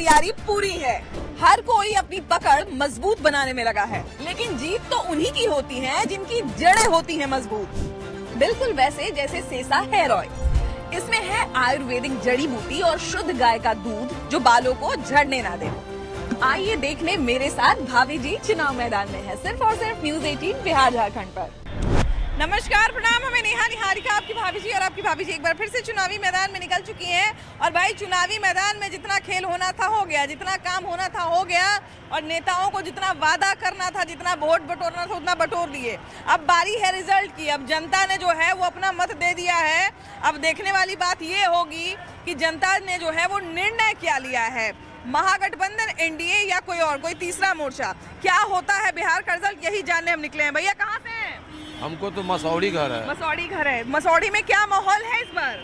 तैयारी पूरी है। हर कोई अपनी पकड़ मजबूत बनाने में लगा है, लेकिन जीत तो उन्हीं की होती है जिनकी जड़ें होती हैं मजबूत। बिल्कुल वैसे जैसे सेसा हेयर ऑयल। इसमें है आयुर्वेदिक जड़ी बूटी और शुद्ध गाय का दूध जो बालों को झड़ने ना दे। आइए देख ले मेरे साथ भाभी जी चुनाव मैदान में है, सिर्फ और सिर्फ न्यूज़ 18 बिहार झारखंड पर। नमस्कार, प्रणाम, हमें नेहा निहारिका आपकी भाभी जी, और आपकी भाभी जी एक बार फिर से चुनावी मैदान में निकल चुकी हैं। और भाई चुनावी मैदान में जितना खेल होना था हो गया, जितना काम होना था हो गया, और नेताओं को जितना वादा करना था, जितना वोट बटोरना था उतना बटोर लिए। अब बारी है रिजल्ट की। अब जनता ने जो है वो अपना मत दे दिया है। अब देखने वाली बात ये होगी कि जनता ने जो है वो निर्णय क्या लिया है। महागठबंधन, एनडीए या कोई तीसरा मोर्चा, क्या होता है बिहार का रिजल्ट, यही जानने हम निकले हैं। भैया कहाँ से हैं? हमको तो मसौड़ी घर है। मसौड़ी घर है। मसौड़ी में क्या माहौल है इस बार?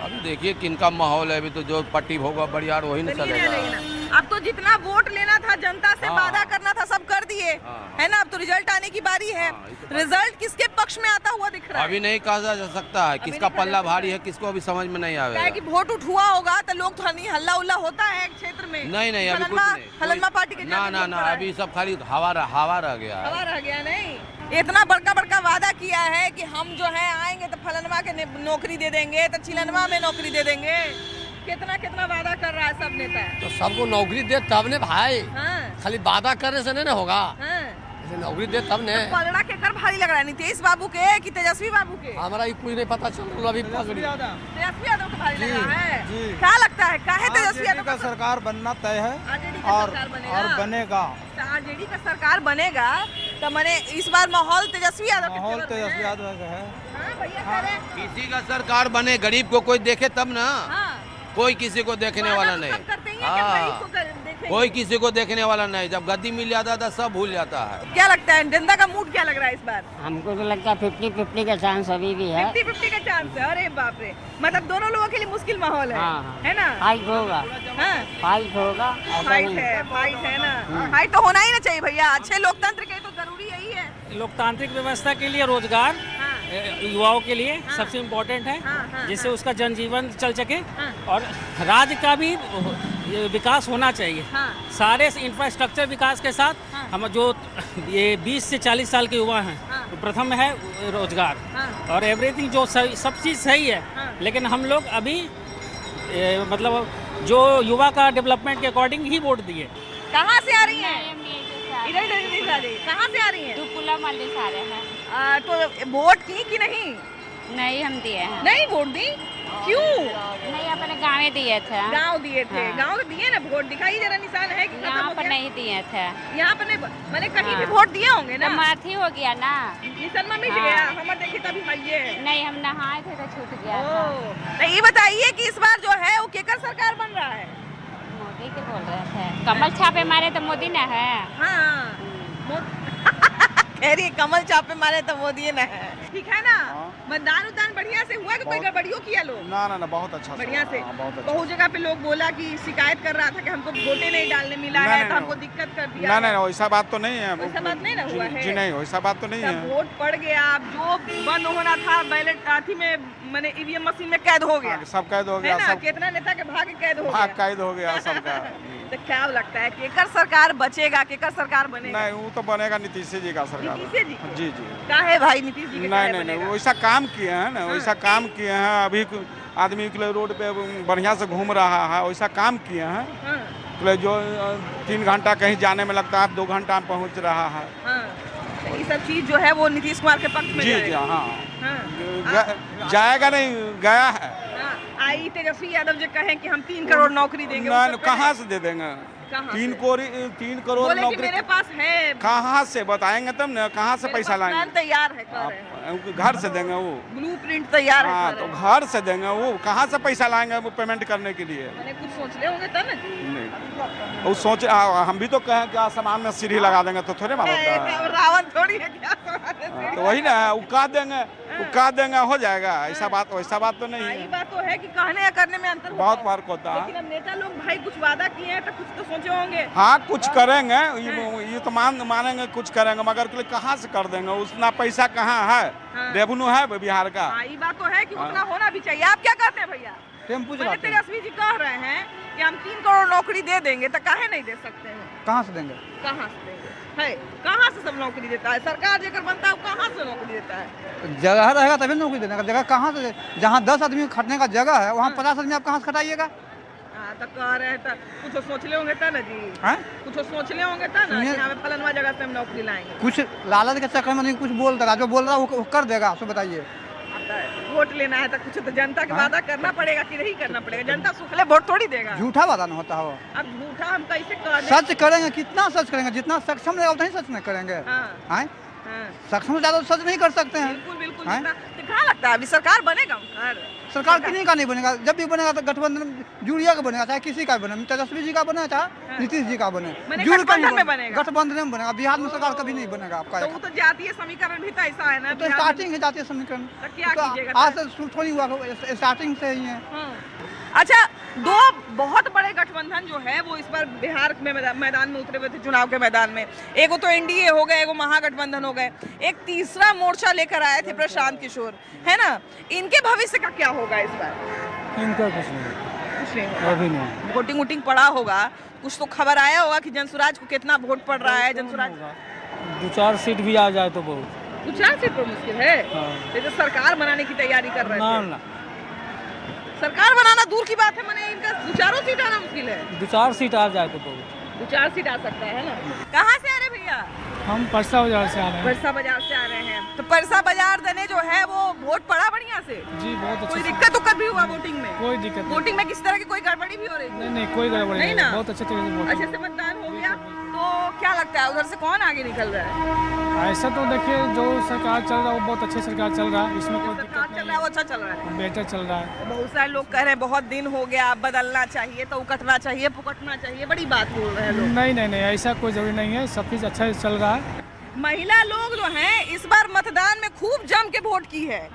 अभी देखिए किनका माहौल है। अभी तो जो पट्टी होगा बढ़िया वही न चलेगा। अब तो जितना वोट लेना था, जनता से वादा करना था, सब कर दिए, है ना। अब तो रिजल्ट आने की बारी है। रिजल्ट किसके पक्ष में आता हुआ दिख रहा है? अभी नहीं कहा जा सकता है किसका पल्ला भारी है, किसको अभी समझ में नहीं आवेगा। कि वोट उठुआ होगा तो लोग तो हल्ला उल्ला होता है क्षेत्र में। नहीं अभी कुछ नहीं। हलनमा पार्टी के ना अभी सब खाली हवा रह गया। हवा रह गया। नहीं, इतना बड़का वादा किया है कि हम जो है आएंगे तो फलनवा के नौकरी दे देंगे, तो चिलनवा में नौकरी दे देंगे। कितना वादा कर रहा है सब नेता। तो सबको नौकरी दे तब ने भाई। हाँ। खाली वादा करने से नहीं होगा। हाँ। नौकरी दे तब ने। तो पलड़ा के कर भारी लग रहा है, नीतीश बाबू के कि तेजस्वी बाबू के? हमारा कुछ नहीं पता चल रहा अभी। तेजस्वी यादव के भारी लग रहा है। क्या लगता है काहे तेजस्वी यादव का सरकार बनना तय है और बनेगा। आरजेडी का सरकार बनेगा तो मैंने इस बार माहौल तेजस्वी यादव का है। किसी का सरकार बने, गरीब को कोई देखे तब ना। कोई किसी को देखने वाला नहीं। कोई किसी को देखने वाला नहीं। जब गद्दी मिल जाता था सब भूल जाता है। क्या लगता है जनता का मूड क्या लग रहा है इस बार? हमको तो लगता है 50-50 का चांस अभी भी है। 50-50 का चांस है। अरे बाप रे, मतलब दोनों लोगों के लिए मुश्किल माहौल है। है ना? फाइट होगा। फाइट होगा। फाइट है ना। फाइट तो होना ही ना चाहिए भैया। अच्छे लोकतंत्र के तो जरूरी यही है। लोकतांत्रिक व्यवस्था के लिए रोजगार युवाओं के लिए सबसे इम्पोर्टेंट है, जिससे उसका जनजीवन चल सके और राज्य का भी विकास होना चाहिए। सारे इंफ्रास्ट्रक्चर विकास के साथ हम जो ये 20 से 40 साल के युवा हैं, तो प्रथम है रोजगार और एवरीथिंग जो सब चीज़ सही है, लेकिन हम लोग अभी मतलब जो युवा का डेवलपमेंट के अकॉर्डिंग ही वोट दिए। कहाँ से आ रही हैं? इधर कहाँ से आ रही हैं? दुपुला माली से आ रहे हैं। तो वोट की कि नहीं? नहीं, हम दिए हैं। नहीं वोट दी? क्यों नहीं? अपने गाँव दिए थे। गाँव दिए थे। गाँव दिए ना वोट, दिखाई जरा निशान है कि यहाँ पर नहीं दिए थे। यहाँ पर नहीं, मैंने कहीं भी वोट दिए होंगे ना। माथी हो गया ना, निशान में मिट गया। हम देखे तभी भाई नहीं, हम नहाए थे तो छूट गया। नहीं, ये बताइए कि इस बार जो है वो केकर सरकार बन रहा है? मोदी के बोल रहे थे। कमल छापे मारे तो मोदी न है। कह रही कमल छापे मारे तो मोदी न है। ठीक है ना। मतदान बढ़िया से हुआ कि कोई गड़बड़ियों किया लोग? ना बहुत अच्छा, बढ़िया से। बहुत जगह पे लोग बोला कि शिकायत कर रहा था कि हमको वोटे नहीं डालने मिला है, तो हमको दिक्कत कर दिया। ना वैसा बात तो नहीं है। वैसा बात नहीं ना हुआ है। जी नहीं, वैसा बात तो नहीं है। वोट पड़ गया, अब जो बंद होना था बैलेट अथी में, मैंने ईवीएम मशीन में कैद हो गया। सब कैद हो गया। कितना नेता के भाग कैद हो गया सबका। तो क्या लगता है केकर सरकार बचेगा, केकर सरकार बनेगा? नहीं, वो तो बनेगा नीतीश जी का सरकार। जी क्या है भाई नीतीश जी? नहीं वैसा काम किए हैं ना, वैसा काम किए हैं। अभी आदमी के लिए रोड पे बढ़िया से घूम रहा है, वैसा काम किए हैं। जो 3 घंटा कहीं जाने में लगता है 2 घंटा में पहुंच रहा है। ये सब चीज जो है वो नीतीश कुमार के पक्ष में जी हाँ। जाएगा नहीं, गया है। आई तेजस्वी यादव जो कहें कि हम 3 करोड़ नौकरी देंगे, कहाँ से दे देंगे? 3 करोड़ नौकरी मेरे पास है। कहाँ से बताएंगे तब न, कहाँ से पैसा लाएंगे? तैयार है, घर से देंगे वो। ब्लूप्रिंट तैयार है। तो घर से देंगे वो, कहाँ से पैसा लाएंगे वो पेमेंट करने के लिए? मैंने कुछ सोच रहे होंगे तब नहीं, वो सोचे हम भी तो कहें कि आसमान में सीढ़ी लगा देंगे तो थोड़े मालूम है। रावण थोड़ी है क्या? तो वही ना, उका देंगे हो जाएगा। ऐसा बात, वैसा बात तो नहीं है। ये बात तो है कि कहने या करने में अंतर बहुत फर्क होता है। लेकिन अब नेता लोग भाई कुछ वादा किए हैं तो कुछ तो सोचे होंगे। हाँ, कुछ करेंगे, ये तो मानेंगे कुछ करेंगे, मगर कहाँ से कर देंगे? उतना पैसा कहाँ है? रेवेन्यू है बिहार का। ये बात तो है कि उतना होना भी चाहिए। आप क्या करते हैं भैया? टेम्पू चलाते हैं। तेजस्वी जी कह रहे हैं कि हम 3 करोड़ नौकरी दे देंगे, तो काहे नहीं दे सकते हैं? कहाँ से देंगे? कहाँ से देंगे? है कहाँ से सब नौकरी देता है? सरकार जेकर बनता है वो कहाँ से नौकरी देता है? जगह रहेगा तभी नौकरी देने का। जगह कहाँ से? जहाँ 10 आदमी खटने का जगह है वहाँ 50 आदमी आप कहाँ से खटाइएगा? हाँ, तो कह रहे हैं तो कुछ सोच ले होंगे तो ना जी, हैं? कुछ सोच ले होंगे तो ना कि हमें फलनवा जगह से हम नौकरी लाएंगे। कुछ लालच के चक्कर में नहीं कुछ बोल देगा, जो बोल रहा है वो कर देगा। आपसे बताइए, अब तो वोट लेना है तो कुछ तो जनता के वादा करना पड़ेगा कि नहीं करना पड़ेगा? जनता सुखले वोट थोड़ी देगा। झूठा वादा नहीं होता हो। अब झूठा हम कैसे कर दें? सच करेंगे, कितना सच करेंगे? जितना सक्षम रहेगा उतना ही सच नहीं करेंगे। हाँ, हैं? हाँ, सक्षम से ज्यादा सच नहीं कर सकते हैं। बिल्कुल बिल्कुल। हैं? तो क्या लगता है अभी सरकार बनेगा उनका? सरकार किन्हीं का नहीं बनेगा। जब भी बनेगा तो गठबंधन जुड़िया का बनेगा, चाहे किसी का बने, तेजस्वी जी का बने चाहे नीतीश जी का बने, जुड़ कर ही बनेगा। गठबंधन में बनेगा। बिहार में सरकार कभी नहीं बनेगा आपका। तो वो तो जातीय समीकरण भी तो ऐसा है ना, तो स्टार्टिंग है जातीय समीकरण। तो क्या कीजिएगा? आज से शुरू थोड़ी हुआ, स्टार्टिंग से ही है। अच्छा, 2 बहुत बड़े गठबंधन जो है वो इस बार बिहार में मैदान में उतरे हुए थे, चुनाव के मैदान में। एगो तो एनडीए हो गए, एगो महागठबंधन हो गए, एक तीसरा मोर्चा लेकर आए थे प्रशांत किशोर, है ना? इनके भविष्य का क्या होगा इस बार? इनका कुछ नहीं अभी नहीं। वोटिंग वोटिंग पड़ा होगा, कुछ तो खबर आया होगा कि जनसुराज को कितना वोट पड़ रहा है। जनसुराज 2-4 सीट भी आ जाए तो बहुत। 2-4 सीट पर मुश्किल है। तो सरकार बनाने की तैयारी कर रहे थे। ना सरकार बनाना दूर की बात है, मैंने इनका 2-4 सीट आना मुश्किल है। 2-4 सीट आ जाए तो बहुत। 2-4 सीट आ सकता है ना? कहाँ से आ रहे भैया? हम परसा बाजार से आ रहे हैं। परसा बाजार से आ रहे हैं। तो परसा बाजार देने जो है वो वोट पड़ा बढ़िया से? जी बहुत अच्छा। कोई दिक्कत तो कभी हुआ वोटिंग में? कोई दिक्कत नहीं। वोटिंग में किसी तरह की कोई गड़बड़ी भी हो रही थी? नहीं कोई गड़बड़ी नहीं ना? बहुत अच्छे तरीके से अच्छे से मतदान हो गया। तो क्या लगता है उधर से कौन आगे निकल रहा है? ऐसा तो देखिए जो सरकार चल रहा है वो बहुत अच्छी सरकार चल रहा है, इसमें कोई सरकार चल रहा है वो अच्छा चल रहा है, बेहतर चल रहा है। बहुत सारे लोग कह रहे हैं बहुत दिन हो गया, अब बदलना चाहिए, तो उकटना चाहिए, पुकटना चाहिए, बड़ी बात बोल रहे हैं लोग। नहीं ऐसा कोई जरूरी नहीं है, सब चीज़ अच्छा चल रहा है। महिला लोग जो हैं इस बार मतदान में खूब जम के वोट की है।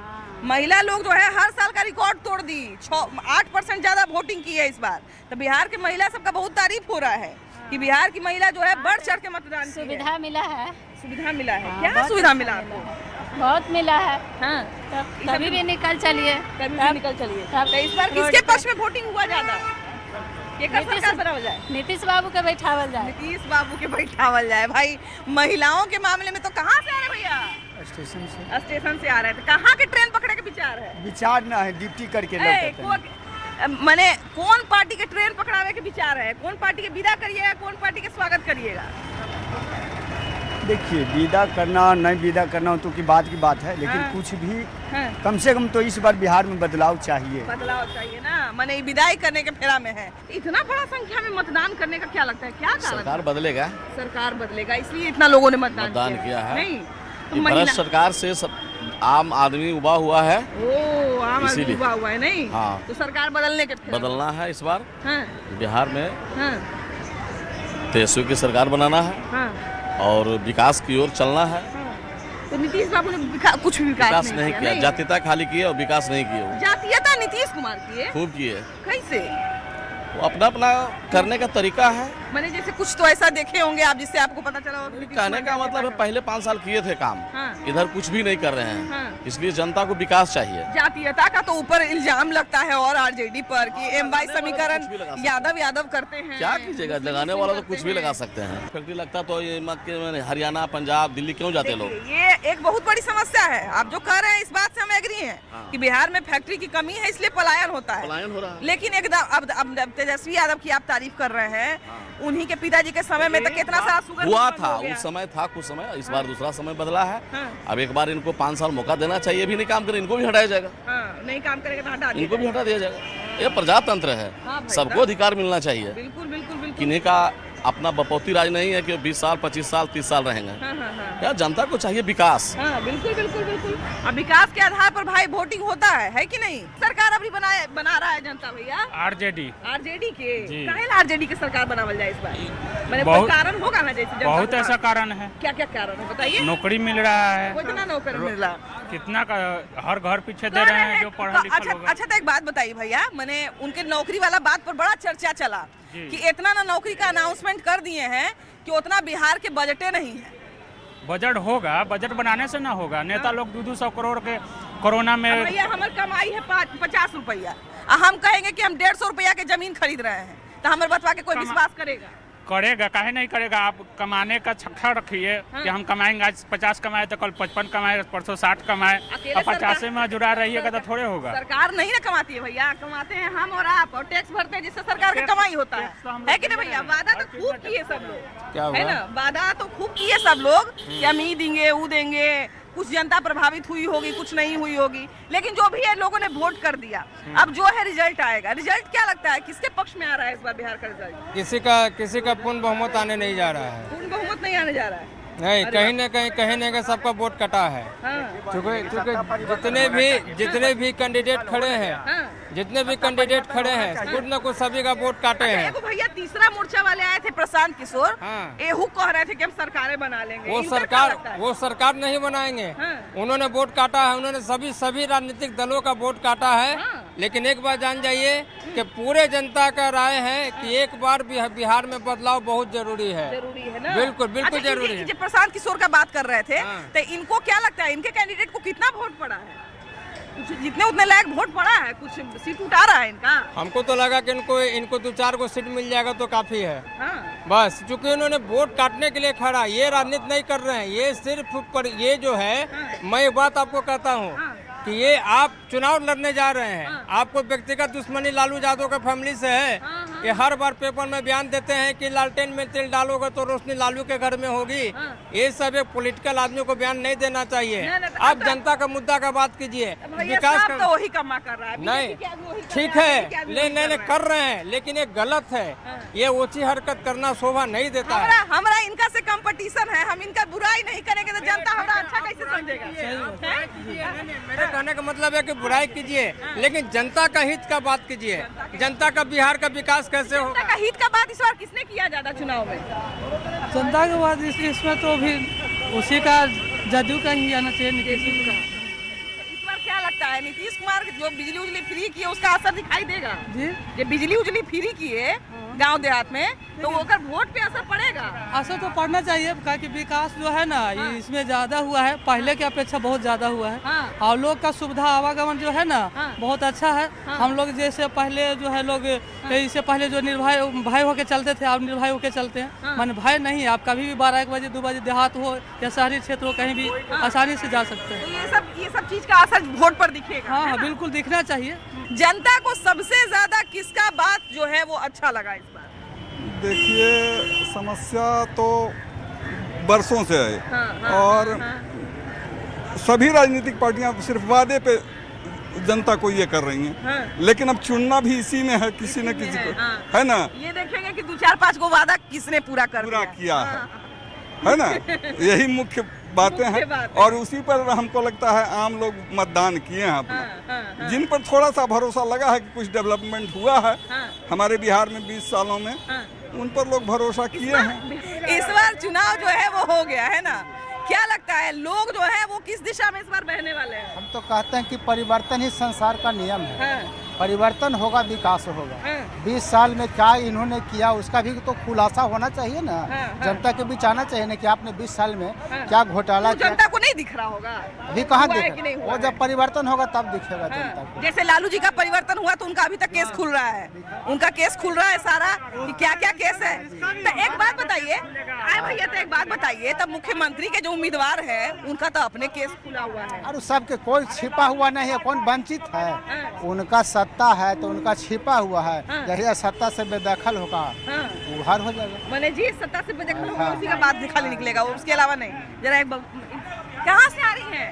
महिला लोग जो है हर साल का रिकॉर्ड तोड़ दी, 8% ज्यादा वोटिंग की है इस बार। तो बिहार के महिला सबका बहुत तारीफ हो रहा है कि बिहार की महिला जो है बढ़ चढ़ के मतदान की है। सुविधा मिला है। सुविधा मिला है? क्या सुविधा मिला आपको? बहुत मिला है। हाँ, कभी भी निकल चलिए। कभी भी निकल चलिए। तो इस बार किसके पक्ष में वोटिंग हुआ ज्यादा? सरकार बनावल जाए? नीतीश बाबू के बैठावल जाए। नीतीश बाबू के बैठावल जाए। भाई महिलाओं के मामले में तो कहाँ से आ रहे भैया? स्टेशन से आ रहे थे। कहाँ के ट्रेन पकड़े के विचार है? विचार ना है, ड्यूटी करके मैंने कौन पार्टी के ट्रेन पकड़ावे के विचार है? कौन पार्टी के विदा करिएगा, कौन पार्टी के स्वागत करिएगा? देखिए, विदा करना नहीं विदा करना तो की बात है, लेकिन कुछ भी कम से कम तो इस बार बिहार में बदलाव चाहिए। बदलाव चाहिए ना, मैंने विदाई करने के फेरा में है। इतना बड़ा संख्या में मतदान करने का क्या लगता है? क्या सरकार बदलेगा? सरकार बदलेगा इसलिए इतना लोगों ने मतदान किया है। नहीं तो भ्रष्ट सरकार से सब आम आदमी उबा हुआ है। ओ, आम आदमी उबा हुआ है। नहीं हाँ, तो सरकार बदलने के बदलना है इस बार। हाँ, बिहार में हाँ, तेजस्वी की सरकार बनाना है। हाँ, और विकास की ओर चलना है। तो नीतीश बाबू ने कुछ विकास नहीं किया। जातीयता खाली किए और विकास नहीं किए। जातीयता नीतीश कुमार किए? खूब किए। कैसे? वो अपना करने का तरीका है। मैंने जैसे कुछ तो ऐसा देखे होंगे आप जिससे आपको पता चला होगा। कहने का मतलब है पहले 5 साल किए थे काम। हाँ। इधर कुछ भी नहीं कर रहे हैं। हाँ। इसलिए जनता को विकास चाहिए। जातीयता का तो ऊपर इल्जाम लगता है और आरजेडी पर कि एमवाई समीकरण यादव करते हैं। क्या कीजिएगा, लगाने वाला तो कुछ भी लगा सकते हैं। फैक्ट्री लगता तो ये हरियाणा, पंजाब, दिल्ली क्यों जाते लोग? ये एक बहुत बड़ी समस्या है। आप जो कह रहे हैं इस बात से हम एग्री हैं कि बिहार में फैक्ट्री की कमी है, इसलिए पलायन होता है। पलायन हो रहा है। लेकिन एकदम अब तेजस्वी यादव की आप तारीफ कर रहे हैं, उन्हीं के पिताजी के समय में तो कितना सारा शुगर हुआ था। उस समय था कुछ समय, इस बार दूसरा समय बदला है। अब एक बार इनको 5 साल मौका देना चाहिए। भी नहीं काम करे इनको भी हटाया जाएगा। नहीं काम करेगा तो हटा इनको भी हटा दिया जाएगा। ये प्रजातंत्र है, सबको अधिकार मिलना चाहिए। बिल्कुल बिल्कुल बिल्कुल। किन्हीं का अपना बपौती राज नहीं है कि 20 साल, 25 साल, 30 साल रहेंगे। यार जनता को चाहिए विकास। बिल्कुल बिल्कुल बिल्कुल। अब विकास के आधार पर भाई वोटिंग होता है कि नहीं? सरकार अभी बना रहा है जनता भैया। आरजेडी के आरजेडी की सरकार बनावल जाए इस बार? मैंने कोई कारण होगा ना? जैसे बहुत ऐसा कारण है। क्या क्या कारण है बताइए? नौकरी मिल रहा है। कितना नौकरी मिल रहा? कितना का हर घर पीछे दे रहे हैं जो पढ़ा लिखा लोग। अच्छा तो एक बात बताइए भैया, मैंने उनके नौकरी वाला बात पर बड़ा चर्चा चला कि इतना ना नौकरी का अनाउंसमेंट कर दिए हैं कि उतना बिहार के बजटे नहीं है। बजट होगा, बजट बनाने से ना होगा। नेता लोग 200 करोड़ के कोरोना में। भैया हमारी कमाई है 50 रुपया, हम कहेंगे कि हम 150 रुपया के जमीन खरीद रहे हैं तो हमारे बतवा के कोई विश्वास करेगा? करेगा, काहे नहीं करेगा। आप कमाने का छक्का रखिए कि हम कमाएंगे, आज 50 कमाए तो कल 55 कमाए, परसों 60 कमाए, अब 50 में जुड़ा रहिएगा तो थोड़े होगा। सरकार नहीं ना कमाती है भैया, कमाते हैं हम और आप, और टैक्स भरते हैं जिससे सरकार का कमाई होता है कि नहीं भैया? वादा तो खूब किए सब लोग, है ना, वादा तो खूब किए सब लोग कि हम ये देंगे वो देंगे, कुछ जनता प्रभावित हुई होगी, कुछ नहीं हुई होगी, लेकिन जो भी है लोगों ने वोट कर दिया। अब जो है रिजल्ट आएगा, रिजल्ट क्या लगता है किसके पक्ष में आ रहा है इस बार बिहार का रिजल्ट? किसी का पूर्ण बहुमत आने नहीं जा रहा है। पूर्ण बहुमत नहीं आने जा रहा है, नहीं, कहीं न कहीं सबका वोट कटा है। क्योंकि जितने भी कैंडिडेट खड़े हैं, जितने भी कैंडिडेट खड़े हैं, कुछ न कुछ सभी का वोट काटे हैं। भैया तीसरा मोर्चा वाले आए थे प्रशांत किशोर, एहू कह रहे थे कि हम सरकारें बना लेंगे। वो सरकार नहीं बनाएंगे, उन्होंने वोट काटा है, उन्होंने सभी राजनीतिक दलों का वोट काटा है। लेकिन एक बात जान जाइए कि पूरे जनता का राय है कि एक बार बिहार में बदलाव बहुत जरूरी है। जरूरी है ना? बिल्कुल बिल्कुल जरूरी है। प्रशांत किशोर का बात कर रहे थे, तो इनको क्या लगता है इनके कैंडिडेट को कितना वोट पड़ा है? कुछ जितने उतने लायक वोट पड़ा है, कुछ सीट उठा रहा है इनका? हमको तो लगा कि इनको 2-4 को सीट मिल जाएगा तो काफी है। बस चूंकि उन्होंने वोट काटने के लिए खड़ा, ये राजनीति नहीं कर रहे हैं, ये सिर्फ पर ये जो है, मैं ये बात आपको कहता हूँ कि ये आप चुनाव लड़ने जा रहे हैं, आपको व्यक्तिगत दुश्मनी लालू यादव के फैमिली से है। ये हर बार पेपर में बयान देते हैं कि लालटेन में तेल डालोगे तो रोशनी लालू के घर में होगी। ये सब एक पॉलिटिकल आदमी को बयान नहीं देना चाहिए। आप जनता का मुद्दा का बात कीजिए, विकास तो वही कमा कर रहा है। नहीं ठीक है, नहीं कर रहे हैं, लेकिन ये गलत है। ये ओछी हरकत करना शोभा नहीं देता है। हमारा इनका से कंपटीशन है, हम इनका बुराई नहीं करेंगे तो जनता हमारा अच्छा कैसे समझेगा? कहने का मतलब है कि बुराई कीजिए, लेकिन जनता का हित का बात कीजिए। जनता का बिहार का विकास कैसे होगा? जनता का हित का बात इस बार किसने किया ज्यादा चुनाव में? जनता के बाद इसमें तो भी उसी का जदयू का ही आना चाहिए, नीतीश का। इस बार क्या लगता है नीतीश कुमार जो बिजली उजली फ्री किए उसका असर दिखाई देगा जी? जो बिजली उजली फ्री किए गांव देहात में, तो अगर वोट पे असर पड़ेगा? असर तो पड़ना चाहिए, कि विकास जो है ना इसमें ज्यादा हुआ है, पहले की अपेक्षा बहुत ज्यादा हुआ है। और लोग का सुविधा आवागमन जो है ना बहुत अच्छा है। हम लोग जैसे पहले जो है लोग इससे पहले जो निर्भय भय होके चलते थे, अब निर्भय होके चलते हैं। मान भय नहीं, आप कभी भी 12-1 बजे 2 बजे देहात हो या शहरी क्षेत्र हो, कहीं भी आसानी से जा सकते हैं। तो ये सब चीज का असर वोट पर दिखेगा? हाँ, बिल्कुल दिखना चाहिए। जनता को सबसे ज्यादा किसका बात जो है वो अच्छा लगा इस बार? देखिए, समस्या तो बरसों से है और सभी राजनीतिक पार्टियां सिर्फ वादे पे जनता को ये कर रही हैं। लेकिन अब चुनना भी इसी में है, किसी न किसी को, है ना? ये देखेंगे कि 2-4-5 को वादा किसने पूरा किया है ना? यही मुख्य बातें हैं और उसी पर हमको लगता है आम लोग मतदान किए हैं अपना। जिन पर थोड़ा सा भरोसा लगा है कि कुछ डेवलपमेंट हुआ है हमारे बिहार में 20 सालों में, उन पर लोग भरोसा किए हैं। इस बार चुनाव जो है वो हो गया है ना, क्या लगता है लोग जो है वो किस दिशा में इस बार बहने वाले हैं? हम तो कहते हैं कि परिवर्तन ही संसार का नियम है। परिवर्तन होगा, विकास होगा। 20 साल में क्या इन्होंने किया उसका भी तो खुलासा होना चाहिए ना। जनता के बीच आना चाहिए ना कि आपने 20 साल में क्या घोटाला किया। जनता को नहीं दिख रहा होगा अभी, कहाँ दिखेगा? वो जब परिवर्तन होगा तब दिखेगा जनता को। जैसे लालू जी का परिवर्तन हुआ तो उनका अभी तक केस खुल रहा है, उनका केस खुल रहा है सारा कि क्या क्या केस है। तो एक बात बताइए भैया, तो एक बात बताइए, तब मुख्यमंत्री के जो उम्मीदवार है उनका तो अपने केस खुला हुआ है। और सबके कोई छिपा हुआ नहीं है, कौन वंचित है? उनका सत्ता है तो उनका छिपा हुआ है। जहिया सत्ता से बेदखल होगा वो हार हो जाएगा। मैंने जी सत्ता से बेदखल होगा उसी का बात खाली निकलेगा, उसके अलावा नहीं। जरा एक कहाँ से आ रही है?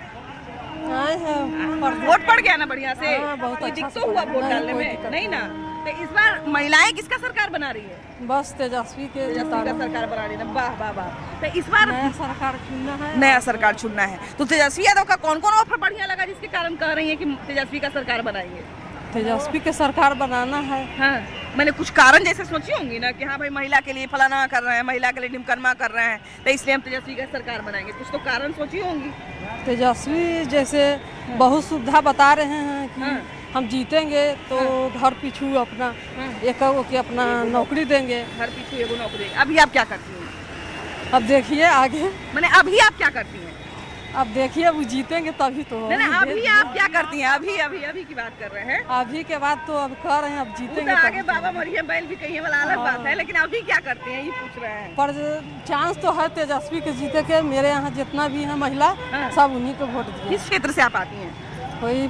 वोट पड़ गया ना बढ़िया से? बहुत अच्छा हुआ वोट डालने में, नहीं ना? तो इस बार महिलाएं किसका सरकार बना रही है? बस तेजस्वी का सरकार बना रही है। वाह वाह वाह। तो इस बार नया सरकार चुनना है, नया सरकार चुनना है। तो तेजस्वी यादव का कौन कौन ऑफर बढ़िया लगा जिसके कारण कह रही है कि तेजस्वी का सरकार बनाएंगे? तेजस्वी के सरकार बनाना है। हाँ, मैंने कुछ कारण जैसे सोची होंगी ना कि हाँ भाई महिला के लिए फलाना कर रहे हैं, महिला के लिए ढिमकरमा कर रहे हैं, तो इसलिए हम तेजस्वी का सरकार बनाएंगे। कुछ तो कारण सोची होंगी। तेजस्वी जैसे बहुत सुविधा बता रहे हैं कि हम जीतेंगे तो घर पीछू अपना एक की अपना नौकरी देंगे, घर पीछू एगो नौकरी। अभी आप क्या करती हैं? अब देखिए आगे। मैंने अभी आप क्या करती हैं? अब देखिए वो जीतेंगे तभी तो। नहीं अभी आप क्या करती हैं? अभी की बात कर रहे हैं। अभी के बाद तो अब कर रहे हैं, अब जीतेंगे तो आगे बाबा मरियम बैल भी कही वाला अलग बात है, लेकिन अभी क्या करते हैं ये पूछ रहे हैं। पर चांस तो है तेजस्वी के जीते के। मेरे यहाँ जितना भी है महिला सब उन्हीं को वोट दिए। किस क्षेत्र से आप आती हैं? वही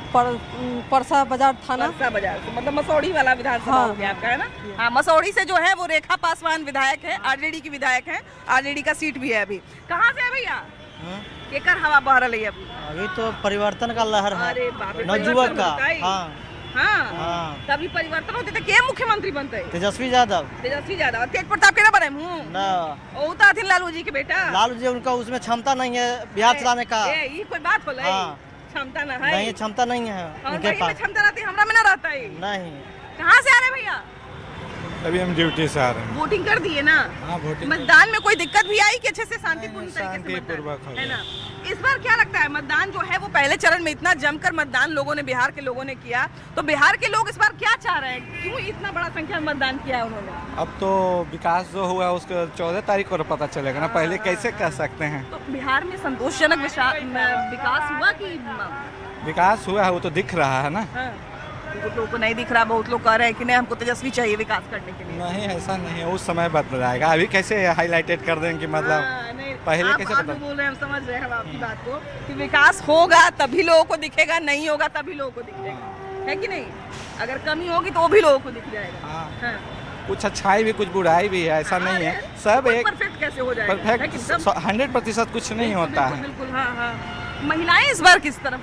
परसा बाजार थाना। परसा बाजार से मतलब मसौड़ी वाला विधानसभा हो गया आपका, है ना? हाँ, मसौड़ी से जो है वो रेखा पासवान विधायक है, आरजेडी की विधायक है। आरजेडी का सीट भी है। अभी कहाँ से है भैया? केकर हवा बह रही है अभी तो परिवर्तन का लहर है। अरे बाप रे, नवयुवक का। हाँ। तभी परिवर्तन होते तो के मुख्यमंत्री बनते? तेजस्वी यादव। तेज प्रताप के ना बने मुँह तो लालू जी के बेटा। लालू जी उनका उसमें क्षमता नहीं है बिहार चलाने का। ये कोई बात हो क्षमता ना है? नहीं, क्षमता नहीं है उनके पास। क्षमता रहती हमरा में ना रहता है। नहीं। कहाँ से आ रहे भैया? अभी हम ड्यूटी से आ रहे हैं। वोटिंग कर दिए ना? हाँ, वोटिंग। मतदान में कोई दिक्कत भी आई कि अच्छे से शांतिपूर्ण तरीके से पूर्वक है ना? इस बार क्या लगता है मतदान जो है वो पहले चरण में इतना जमकर मतदान लोगों ने, बिहार के लोगों ने किया, तो बिहार के लोग इस बार क्या चाह रहे हैं? क्यों इतना बड़ा संख्या में मतदान किया है उन्होंने? अब तो विकास जो हुआ उसका 14 तारीख को पता चलेगा ना, पहले कैसे कह सकते हैं? तो बिहार में संतोषजनक विकास हुआ कि? विकास हुआ है वो तो दिख रहा है ना। बहुत लोगों को नहीं दिख रहा। बहुत लोग कह रहे हैं कि नहीं हमको तेजस्वी चाहिए विकास करने के लिए। नहीं, ऐसा नहीं है, उस समय बदलाएगा। अभी कैसे हाईलाइटेड कर देंगे कि मतलब पहले कैसे आप बोल रहे हैं, हम समझ रहे हैं आपकी बात को कि विकास होगा तभी लोगों को दिखेगा, नहीं होगा तभी लोगों को दिखेगा, है कि नहीं? अगर कमी होगी तो वो भी लोगों को दिख जाएगा। कुछ अच्छाई भी कुछ बुराई भी है, ऐसा नहीं है। सब एक परफेक्ट कैसे हो जाएगा? परफेक्ट 100% कुछ नहीं होता है। बिल्कुल। हाँ। महिलाएं इस बार किस तरफ?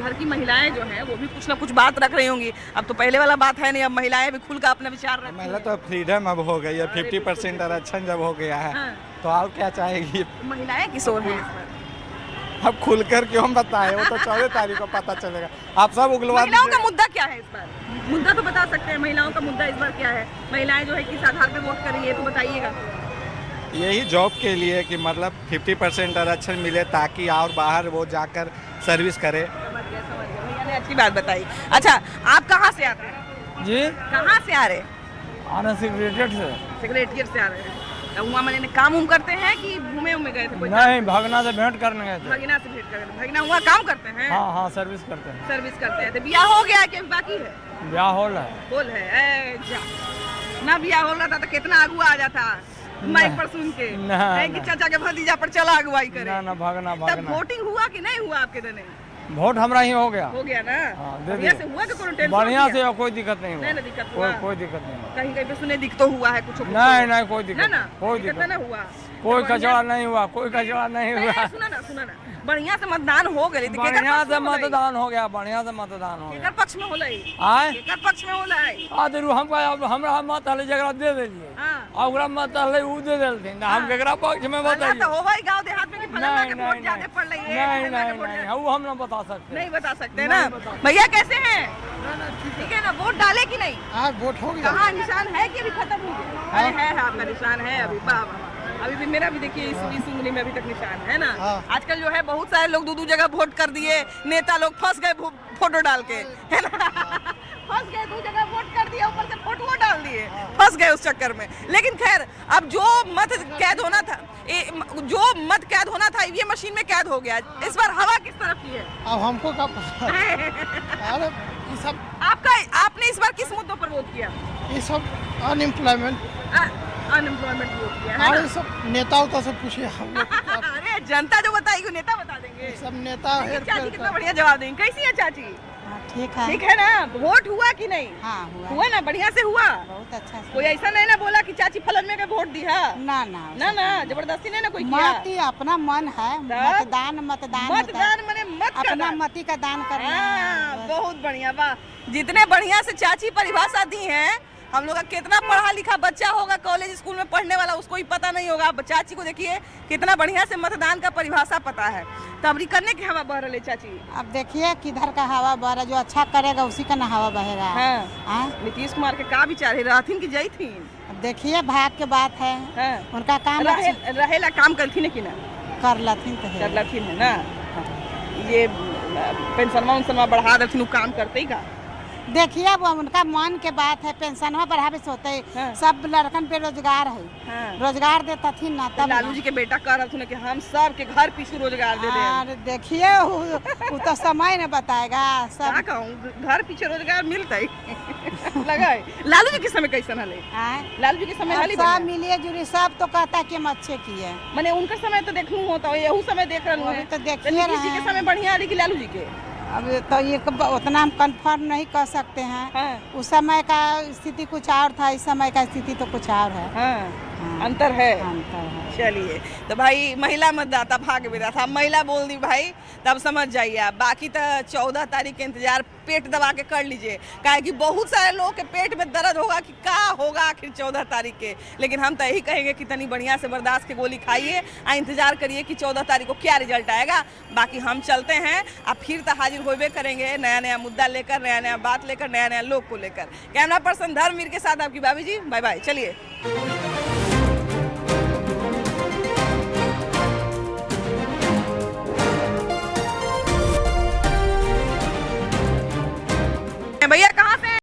घर की महिलाएं जो हैं वो भी कुछ ना कुछ बात रख रही होंगी। अब तो पहले वाला बात है नहीं, अब महिलाएं भी खुलकर अपना विचार रखती हैं। महिला तो फ्रीडम अब हो गई है, 50% आरक्षण जब हो गया है तो आप क्या चाहेगी? महिलाएं किस ओर हैं? अब खुलकर क्यों बताएं? वो तो 14 तारीख को पता चलेगा। आप सब उग्रवाद। महिलाओं का मुद्दा क्या है इस बार? मुद्दा तो बता सकते हैं, महिलाओं का मुद्दा इस बार क्या है? महिलाएं जो है किस आधार पे वोट कर रही है तो बताइएगा। यही जॉब के लिए कि मतलब 50% आरक्षण मिले ताकि और बाहर वो जाकर सर्विस करे। भैया ने अच्छी बात बताई। अच्छा, आप कहाँ से आते हैं? जी, कहाँ से आ रहे? सेक्रेटेरिएट से। सेक्रेटेरिएट से आ रहे हैं। वहाँ मैंने काम करते हैं कि घूमे गए थे? नहीं, भगना से भेंट करने गए थे। भगना से भेंट करने? भगना वहाँ काम करते हैं? हाँ, सर्विस करते हैं। सर्विस करते हैं। तो ब्याह हो गया कि बाकी है? ब्याह हो है। ना ब्याह हो रहा था तो कितना आगू आ जाता माइक पर सुन के कि चाचा के भतीजा पर चला अगुवाई करे। ना भागना। तब वोटिंग हुआ कि नहीं हुआ आपके देने? वोट हमरा ही हो गया ना? बढ़िया से हुआ कि कोई टेंशन? बढ़िया से, कोई दिक्कत नहीं हुआ। नहीं दिक्कत हुआ? कोई दिक्कत नहीं। कहीं पे सुने दिख तो हुआ है कुछ? नहीं, कोई दिक्कत ना, कोई दिक्कत ना हुआ। कोई कचरा नहीं हुआ, कोई कचरा नहीं हुआ। सुना ना, बढ़िया से मतदान हो गए? बढ़िया से मतदान हो गया, बढ़िया से मतदान हो गया। पक्ष में होला पक्ष में होला हमको हमरा मत हले जगह दे देलिए, और मत हले उ दे देलथिन, हम केकरा पक्ष में बताइए? तो हो भाई गांव देहात में कि फलाना के वोट ज्यादा पड़ रही है? नहीं, वो हम ना बता सकते। नहीं बता सकते ना। भैया कैसे हैं? ठीक है ना? वोट डाले कि नहीं? वोट हो गया। कहाँ निशान है कि अभी खत्म हो गया? है आपका निशान है अभी? अभी भी मेरा भी देखिए इस उंगली में अभी तक निशान है ना। आजकल जो है बहुत सारे लोग दो जगह वोट कर दिए, नेता लोग फंस गए फोटो डाल के, है ना? फंस गए, 2 जगह वोट कर दिया, ऊपर से फोटो डाल दिए, फंस गए उस चक्कर में। लेकिन खैर, अब जो मत कैद होना था ये मशीन में कैद हो गया। इस बार हवा किस तरफ की है? अब हमको क्या पता? अरे ये सब आपने इस बार किस मुद्दों पर वोट किया? ये सब अनएम्प्लॉयमेंट वोट किया है ना? सब नेता से पूछिए हम लोग। अरे जनता जो बताएगी नेता बता देंगे। सब नेता चाची कितना बढ़िया जवाब देंगे। कैसी है चाची? ठीक है ना? वोट हुआ कि नहीं? हाँ, हुआ ना? बढ़िया से हुआ? बहुत अच्छा। कोई ऐसा नहीं ना बोला कि चाची फलन में वोट दी है? ना, जबरदस्ती नहीं ना कोई किया? अपना मन है, मतदान मने मत अपना मती का दान करना। बहुत बढ़िया, वाह। जितने बढ़िया से चाची परिभाषा दी है, हम लोग का कितना पढ़ा लिखा बच्चा होगा कॉलेज स्कूल में पढ़ने वाला, उसको ही पता नहीं होगा। चाची को देखिए कितना बढ़िया से मतदान का परिभाषा पता है। तबरी करने की हवा बह रही चाची। अब देखिए किधर का हवा बह रहा, जो अच्छा करेगा उसी का ना हवा बहेगा। नीतीश कुमार के का विचार है? रहथिन की जई थी? अब देखिए भाग के बात है। उनका काम रहेला काम करथिन कि ना? कर लथिन है ना? ये पेंशनवा बढ़ा देथिन, काम करते ही का? देखिए अब उनका मन के बात है, पेंशनवा बढ़ावे से होते है, सब लड़कन पे रोजगार है, रोजगार देता थी ना तब लालू जी के बेटा कह रहा था कि हम सब के घर पीछे रोजगार दे दे। देखिए वो तो समय ने बताएगा सब। क्या कहूँ, घर पीछे रोजगार मिलता है लगा है। लालू जी के समय कैसा हले? लालू जी के समय हाली सब मिलिए जुली सब तो कहता है कि हम अच्छे किए, मैंने उनका समय तो देखूं होता है, यही समय देख रहा हूँ। तो देखिए किसी के समय बढ़िया आ रही कि लालू जी के? अब तो ये उतना हम कंफर्म नहीं कर सकते हैं। उस समय का स्थिति कुछ और था, इस समय का स्थिति तो कुछ और है। अंतर है। अंतर है। चलिए, तो भाई महिला मतदाता भाग विदा था, महिला बोल दी भाई, तब समझ जाइए आप। बाकी तो 14 तारीख के इंतजार पेट दबा के कर लीजिए, काहे कि बहुत सारे लोग के पेट में दर्द होगा कि क्या होगा आखिर 14 तारीख के। लेकिन हम तो यही कहेंगे कि तनी बढ़िया से बर्दाश्त की गोली खाइए और इंतजार करिए कि 14 तारीख को क्या रिजल्ट आएगा। बाकी हम चलते हैं, अब फिर तो हाजिर होबे करेंगे नया नया मुद्दा लेकर, नया नया बात लेकर, नया नया लोग को लेकर। कैमरा पर्सन धर्मवीर के साथ आपकी भाभी जी, बाय बाय। चलिए। भैया कहाँ से?